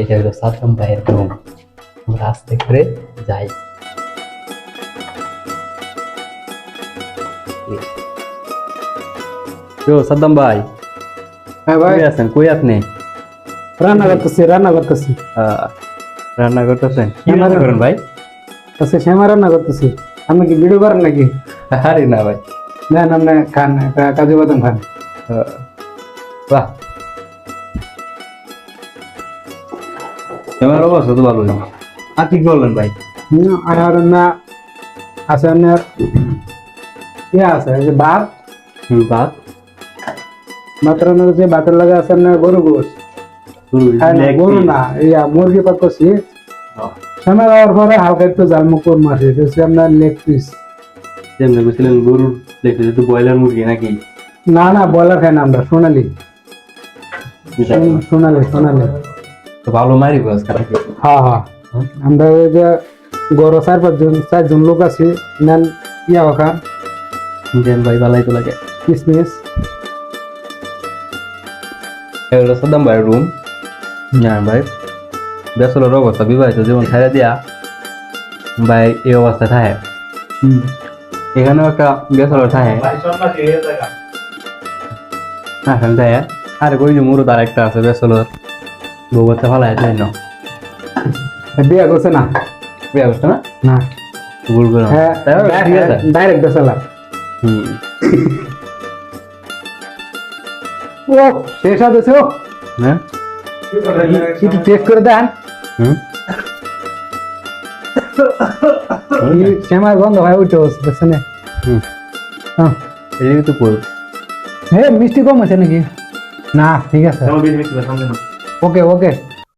এটা হলো সাদ্দাম ভাইয়ের রুম। আমরা আস্তে করে যাই। তো সাদ্দাম ভাই, হ্যাঁ ভাই, কই আছেন? কই আপনি? রান্না করতেছি। রান্না করতেছেন? কি রান্না রান্না করেন ভাই? শ্যামা রান্না করতেছি। আপনি কি ভিডিও করেন নাকি? আরে না ভাই। নেন আপনি খান, কাজু বাদাম খান। বাহ, আমার অবস্থা তো ভালো না। আর কি বললেন ভাই? আর না আছে আপনার ইয়ে আছে, এই যে ভাত ভাত রান্না করছি। ভাতের লাগে আছে আপনার গরু গোস। হ্যাঁ না, গরু না, ইয়া মুরগি পাক করছি। শ্যামা দেওয়ার পরে হালকা একটু জালমুকুর মারছি, দিচ্ছি আপনার লেগ পিস। যেমন বলছিলেন গরুর দেখতে যেহেতু ব্রয়লার মুরগি নাকি? না না, ব্রয়লার খাই না আমরা, সোনালি। সোনালি। তো ভালো মারি বাস খারাপ। হ্যাঁ হ্যাঁ, আমরা ওই যে গরু 4-5 লোক আছি। নেন ইয়া খান, দেন ভাই, ভালাই তো লাগে। কিসমিস। এগুলো সাদ্দাম ভাইয়ের রুম। হ্যাঁ ভাই, ব্যাচেলর অবস্থা, বিবাহিত জীবন ছেড়ে দিয়া ভাই এই অবস্থায় থাকে। এখানেও একটা ব্যাচেলর থাকে। হ্যাঁ দেয়। আরে ওই যে মুরুদ আর একটা আছে ব্যাচেলর, বউ বাচ্চা ভালো আছে না? বিয়া করছে না? বিয়ে করছে না? না, ভুল করে। হ্যাঁ ঠিক আছে। ডাইরেক্ট বেসালাম। হুম। ও শেষ আছে। ও হ্যাঁ। একটু টেস্ট করে দেন। হুম। শ্যামার গন্ধ ভাই উঠে বসছে না? হুম। হ্যাঁ, এই তো পুরো। মিষ্টি কম আছে নাকি? না ঠিক আছে, ওকে।